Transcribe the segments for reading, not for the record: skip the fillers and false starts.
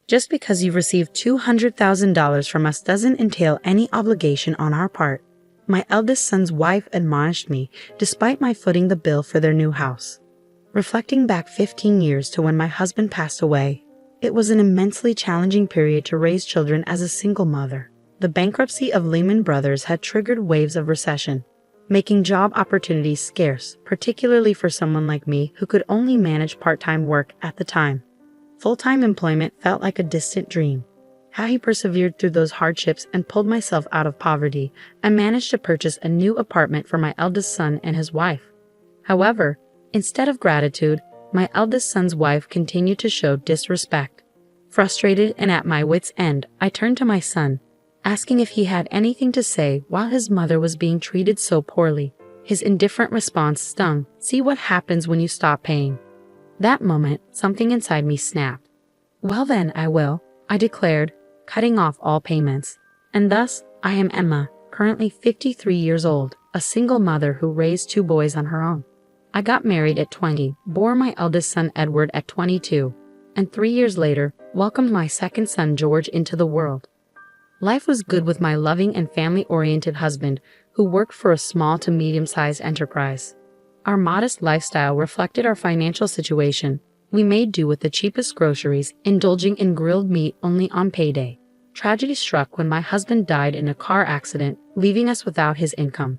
Just because you've received $200,000 from us doesn't entail any obligation on our part. My eldest son's wife admonished me, despite my footing the bill for their new house. Reflecting back 15 years to when my husband passed away, it was an immensely challenging period to raise children as a single mother. The bankruptcy of Lehman Brothers had triggered waves of recession, making job opportunities scarce, particularly for someone like me who could only manage part-time work at the time. Full-time employment felt like a distant dream. How he persevered through those hardships and pulled myself out of poverty, I managed to purchase a new apartment for my eldest son and his wife. However, instead of gratitude, my eldest son's wife continued to show disrespect. Frustrated and at my wits' end, I turned to my son, asking if he had anything to say while his mother was being treated so poorly. His indifferent response stung. "See what happens when you stop paying." That moment, something inside me snapped. "Well then, I will," I declared, cutting off all payments. And thus, I am Emma, currently 53 years old, a single mother who raised 2 boys on her own. I got married at 20, bore my eldest son Edward at 22, and 3 years later, welcomed my second son George into the world. Life was good with my loving and family-oriented husband, who worked for a small to medium-sized enterprise. Our modest lifestyle reflected our financial situation. We made do with the cheapest groceries, indulging in grilled meat only on payday. Tragedy struck when my husband died in a car accident, leaving us without his income.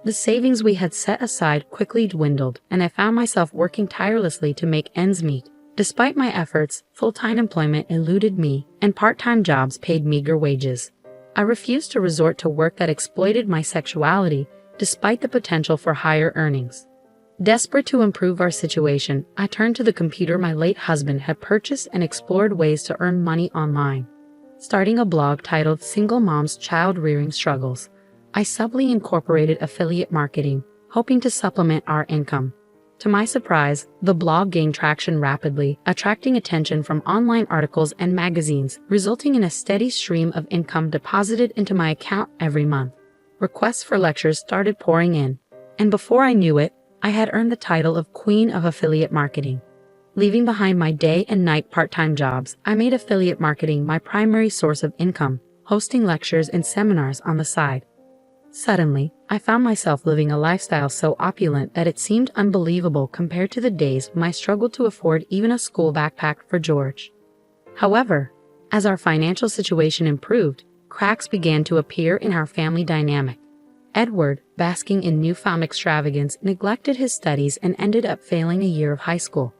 The savings we had set aside quickly dwindled, and I found myself working tirelessly to make ends meet. Despite my efforts, full-time employment eluded me, and part-time jobs paid meager wages. I refused to resort to work that exploited my sexuality, despite the potential for higher earnings. Desperate to improve our situation, I turned to the computer my late husband had purchased and explored ways to earn money online. Starting a blog titled Single Mom's Child Rearing Struggles, I subtly incorporated affiliate marketing, hoping to supplement our income. To my surprise, the blog gained traction rapidly, attracting attention from online articles and magazines, resulting in a steady stream of income deposited into my account every month. Requests for lectures started pouring in, and before I knew it, I had earned the title of Queen of Affiliate Marketing. Leaving behind my day and night part-time jobs, I made affiliate marketing my primary source of income, hosting lectures and seminars on the side. Suddenly, I found myself living a lifestyle so opulent that it seemed unbelievable compared to the days when I struggled to afford even a school backpack for George. However, as our financial situation improved, cracks began to appear in our family dynamic. Edward, basking in newfound extravagance, neglected his studies and ended up failing a year of high school.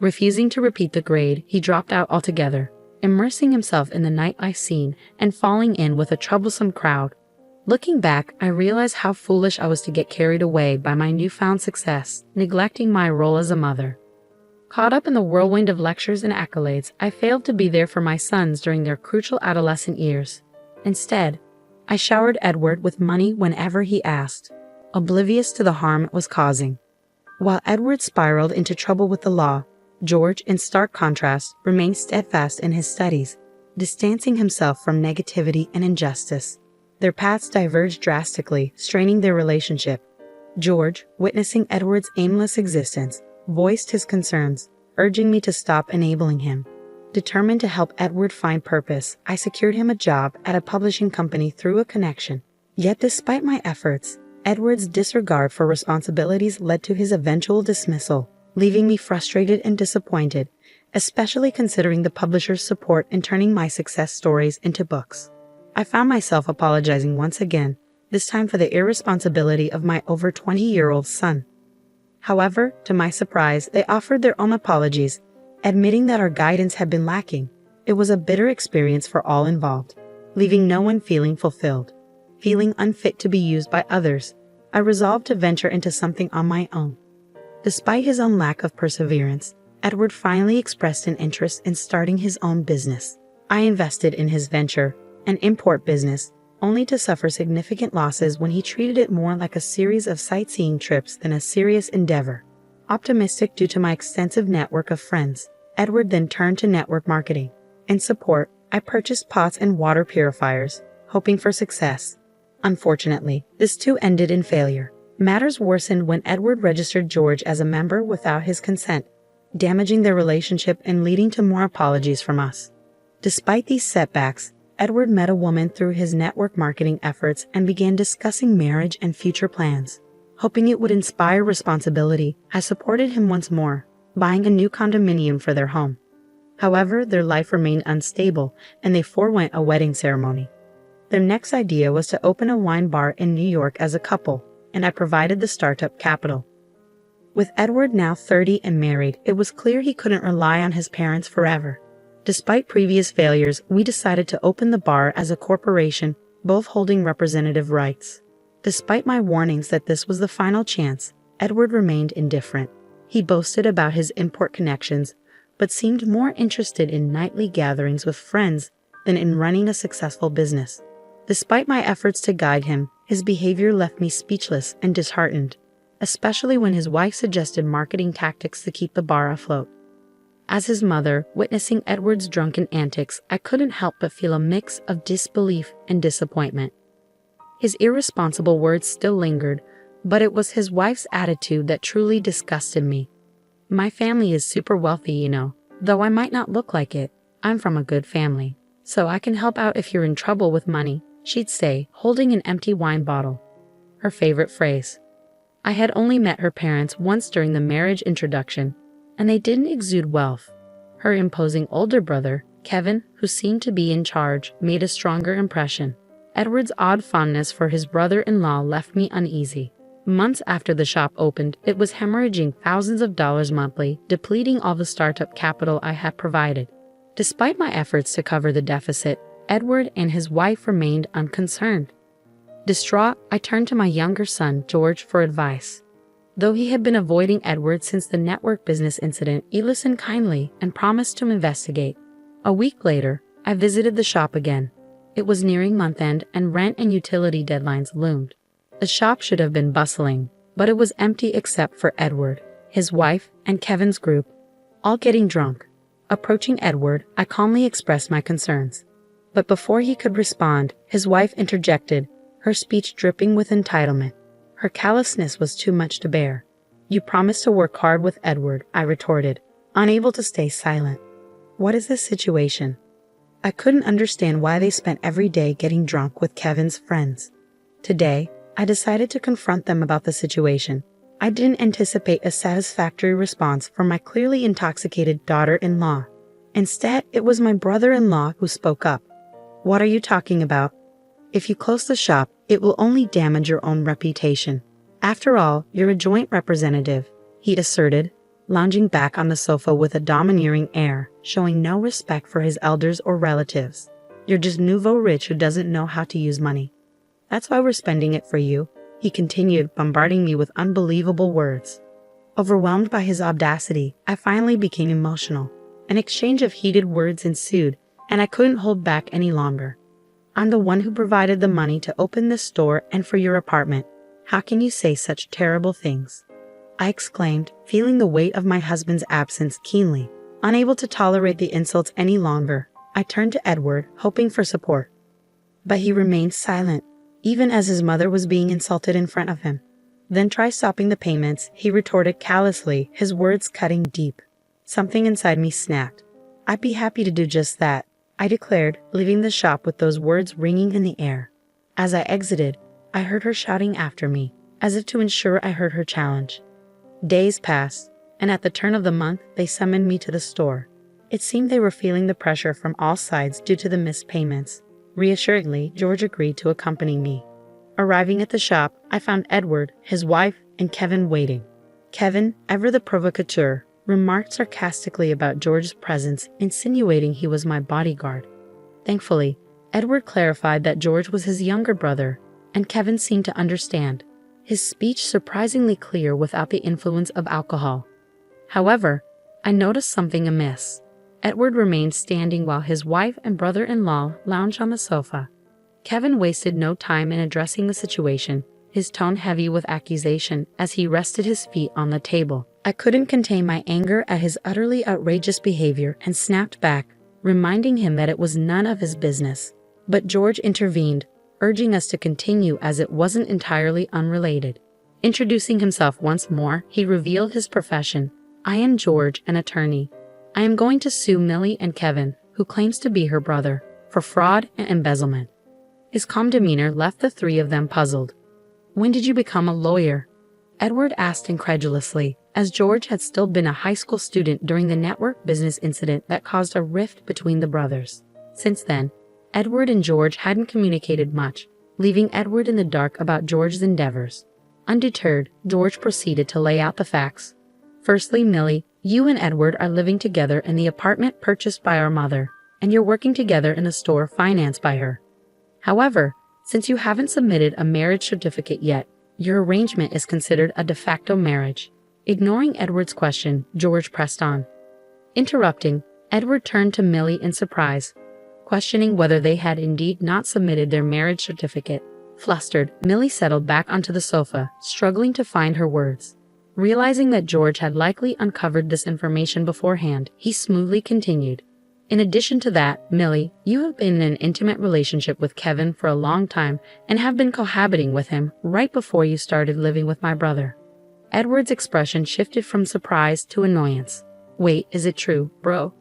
Refusing to repeat the grade, he dropped out altogether, immersing himself in the nightlife scene and falling in with a troublesome crowd. Looking back, I realized how foolish I was to get carried away by my newfound success, neglecting my role as a mother. Caught up in the whirlwind of lectures and accolades, I failed to be there for my sons during their crucial adolescent years. Instead, I showered Edward with money whenever he asked, oblivious to the harm it was causing. While Edward spiraled into trouble with the law, George, in stark contrast, remained steadfast in his studies, distancing himself from negativity and injustice. Their paths diverged drastically, straining their relationship. George, witnessing Edward's aimless existence, voiced his concerns, urging me to stop enabling him. Determined to help Edward find purpose, I secured him a job at a publishing company through a connection. Yet despite my efforts, Edward's disregard for responsibilities led to his eventual dismissal, leaving me frustrated and disappointed, especially considering the publisher's support in turning my success stories into books. I found myself apologizing once again, this time for the irresponsibility of my over 20-year-old son. However, to my surprise, they offered their own apologies, admitting that our guidance had been lacking. It was a bitter experience for all involved, leaving no one feeling fulfilled. Feeling unfit to be used by others, I resolved to venture into something on my own. Despite his own lack of perseverance, Edward finally expressed an interest in starting his own business. I invested in his venture, an import business, only to suffer significant losses when he treated it more like a series of sightseeing trips than a serious endeavor. Optimistic due to my extensive network of friends, Edward then turned to network marketing. In support, I purchased pots and water purifiers, hoping for success. Unfortunately, this too ended in failure. Matters worsened when Edward registered George as a member without his consent, damaging their relationship and leading to more apologies from us. Despite these setbacks, Edward met a woman through his network marketing efforts and began discussing marriage and future plans. Hoping it would inspire responsibility, I supported him once more, buying a new condominium for their home. However, their life remained unstable, and they forewent a wedding ceremony. Their next idea was to open a wine bar in New York as a couple, and I provided the startup capital. With Edward now 30 and married, it was clear he couldn't rely on his parents forever. Despite previous failures, we decided to open the bar as a corporation, both holding representative rights. Despite my warnings that this was the final chance, Edward remained indifferent. He boasted about his import connections, but seemed more interested in nightly gatherings with friends than in running a successful business. Despite my efforts to guide him, his behavior left me speechless and disheartened, especially when his wife suggested marketing tactics to keep the bar afloat. As his mother, witnessing Edward's drunken antics, I couldn't help but feel a mix of disbelief and disappointment. His irresponsible words still lingered, but it was his wife's attitude that truly disgusted me. "My family is super wealthy, you know. Though I might not look like it, I'm from a good family. So I can help out if you're in trouble with money," she'd say, holding an empty wine bottle. Her favorite phrase. I had only met her parents once during the marriage introduction, and they didn't exude wealth. Her imposing older brother, Kevin, who seemed to be in charge, made a stronger impression. Edward's odd fondness for his brother-in-law left me uneasy. Months after the shop opened, it was hemorrhaging thousands of dollars monthly, depleting all the startup capital I had provided. Despite my efforts to cover the deficit, Edward and his wife remained unconcerned. Distraught, I turned to my younger son, George, for advice. Though he had been avoiding Edward since the network business incident, he listened kindly and promised to investigate. A week later, I visited the shop again. It was nearing month-end and rent and utility deadlines loomed. The shop should have been bustling, but it was empty except for Edward, his wife, and Kevin's group, all getting drunk. Approaching Edward, I calmly expressed my concerns. But before he could respond, his wife interjected, her speech dripping with entitlement. Her callousness was too much to bear. "You promised to work hard with Edward," I retorted, unable to stay silent. "What is this situation?" I couldn't understand why they spent every day getting drunk with Kevin's friends. Today, I decided to confront them about the situation. I didn't anticipate a satisfactory response from my clearly intoxicated daughter-in-law. Instead, it was my brother-in-law who spoke up. "What are you talking about? If you close the shop, it will only damage your own reputation. After all, you're a joint representative," he asserted, lounging back on the sofa with a domineering air, showing no respect for his elders or relatives. "You're just nouveau rich who doesn't know how to use money. That's why we're spending it for you," he continued, bombarding me with unbelievable words. Overwhelmed by his audacity, I finally became emotional. An exchange of heated words ensued, and I couldn't hold back any longer. "I'm the one who provided the money to open this store and for your apartment. How can you say such terrible things?" I exclaimed, feeling the weight of my husband's absence keenly. Unable to tolerate the insults any longer, I turned to Edward, hoping for support. But he remained silent, even as his mother was being insulted in front of him. "Then try stopping the payments," he retorted callously, his words cutting deep. Something inside me snapped. "I'd be happy to do just that," I declared, leaving the shop with those words ringing in the air. As I exited, I heard her shouting after me, as if to ensure I heard her challenge. Days passed, and at the turn of the month, they summoned me to the store. It seemed they were feeling the pressure from all sides due to the missed payments. Reassuringly, George agreed to accompany me. Arriving at the shop, I found Edward, his wife, and Kevin waiting. Kevin, ever the provocateur, remarked sarcastically about George's presence, insinuating he was my bodyguard. Thankfully, Edward clarified that George was his younger brother, and Kevin seemed to understand, his speech surprisingly clear without the influence of alcohol. However, I noticed something amiss. Edward remained standing while his wife and brother-in-law lounged on the sofa. Kevin wasted no time in addressing the situation, his tone heavy with accusation as he rested his feet on the table. I couldn't contain my anger at his utterly outrageous behavior and snapped back, reminding him that it was none of his business. But George intervened, urging us to continue as it wasn't entirely unrelated. Introducing himself once more, he revealed his profession. "I am George, an attorney. I am going to sue Millie and Kevin, who claims to be her brother, for fraud and embezzlement. His calm demeanor left the three of them puzzled. "When did you become a lawyer?" Edward asked incredulously, as George had still been a high school student during the network business incident that caused a rift between the brothers. Since then, Edward and George hadn't communicated much, leaving Edward in the dark about George's endeavors. Undeterred, George proceeded to lay out the facts. "Firstly, Millie, you and Edward are living together in the apartment purchased by our mother, and you're working together in a store financed by her. However, since you haven't submitted a marriage certificate yet, your arrangement is considered a de facto marriage." Ignoring Edward's question, George pressed on. Interrupting, Edward turned to Millie in surprise, questioning whether they had indeed not submitted their marriage certificate. Flustered, Millie settled back onto the sofa, struggling to find her words. Realizing that George had likely uncovered this information beforehand, he smoothly continued. "In addition to that, Millie, you have been in an intimate relationship with Kevin for a long time and have been cohabiting with him right before you started living with my brother." Edward's expression shifted from surprise to annoyance. "Wait, is it true, bro?"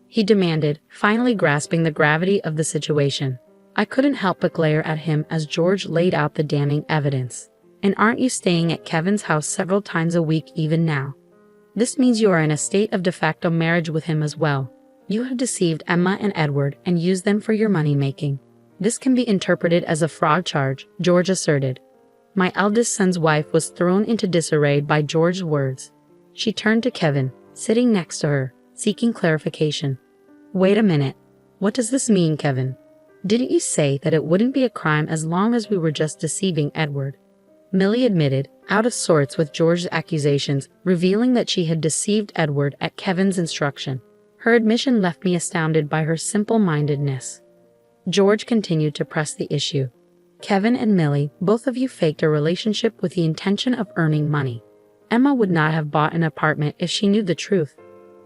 he demanded, finally grasping the gravity of the situation. I couldn't help but glare at him as George laid out the damning evidence. "And aren't you staying at Kevin's house several times a week even now? This means you are in a state of de facto marriage with him as well. You have deceived Emma and Edward and used them for your money-making. This can be interpreted as a fraud charge," George asserted. My eldest son's wife was thrown into disarray by George's words. She turned to Kevin, sitting next to her, seeking clarification. "Wait a minute. What does this mean, Kevin? Didn't you say that it wouldn't be a crime as long as we were just deceiving Edward?" Millie admitted, out of sorts with George's accusations, revealing that she had deceived Edward at Kevin's instruction. Her admission left me astounded by her simple-mindedness. George continued to press the issue. "Kevin and Millie, both of you faked a relationship with the intention of earning money. Emma would not have bought an apartment if she knew the truth.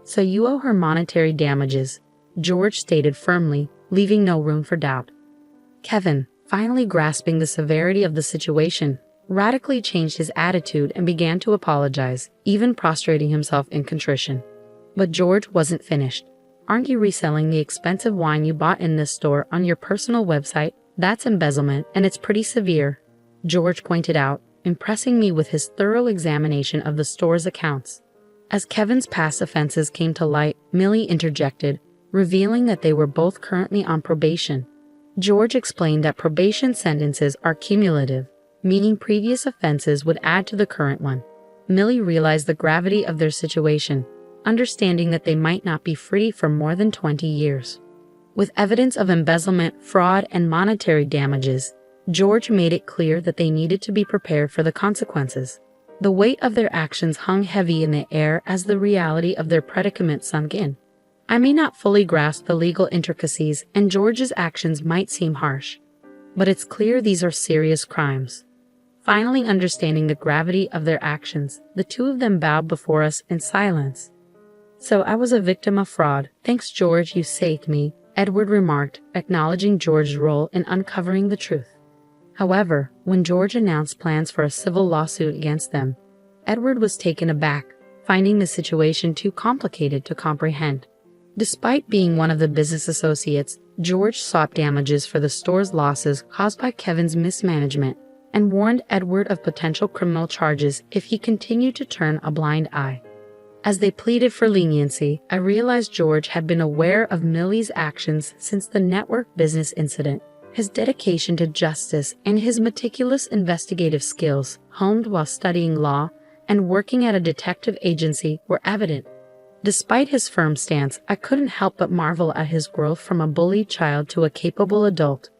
So you owe her monetary damages," George stated firmly, leaving no room for doubt. Kevin, finally grasping the severity of the situation, radically changed his attitude and began to apologize, even prostrating himself in contrition. But George wasn't finished. "Aren't you reselling the expensive wine you bought in this store on your personal website? That's embezzlement, and it's pretty severe," George pointed out, impressing me with his thorough examination of the store's accounts. As Kevin's past offenses came to light, Millie interjected, revealing that they were both currently on probation. George explained that probation sentences are cumulative, meaning previous offenses would add to the current one. Millie realized the gravity of their situation, understanding that they might not be free for more than 20 years. With evidence of embezzlement, fraud, and monetary damages, George made it clear that they needed to be prepared for the consequences. The weight of their actions hung heavy in the air as the reality of their predicament sunk in. I may not fully grasp the legal intricacies, and George's actions might seem harsh, but it's clear these are serious crimes. Finally understanding the gravity of their actions, the two of them bowed before us in silence. "So I was a victim of fraud. Thanks, George, you saved me," Edward remarked, acknowledging George's role in uncovering the truth. However, when George announced plans for a civil lawsuit against them, Edward was taken aback, finding the situation too complicated to comprehend. Despite being one of the business associates, George sought damages for the store's losses caused by Kevin's mismanagement and warned Edward of potential criminal charges if he continued to turn a blind eye. As they pleaded for leniency, I realized George had been aware of Millie's actions since the network business incident. His dedication to justice and his meticulous investigative skills, honed while studying law and working at a detective agency, were evident. Despite his firm stance, I couldn't help but marvel at his growth from a bullied child to a capable adult.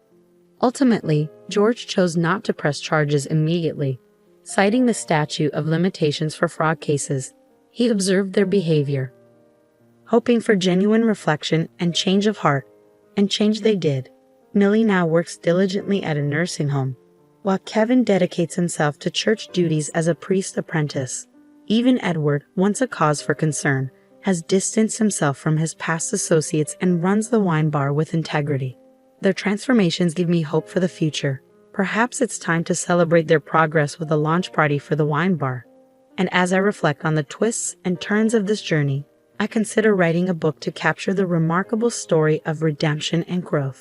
Ultimately, George chose not to press charges immediately, citing the statute of limitations for fraud cases. He observed their behavior, hoping for genuine reflection and change of heart, and change they did. Millie now works diligently at a nursing home, while Kevin dedicates himself to church duties as a priest apprentice. Even Edward, once a cause for concern, has distanced himself from his past associates and runs the wine bar with integrity. Their transformations give me hope for the future. Perhaps it's time to celebrate their progress with a launch party for the wine bar. And as I reflect on the twists and turns of this journey, I consider writing a book to capture the remarkable story of redemption and growth.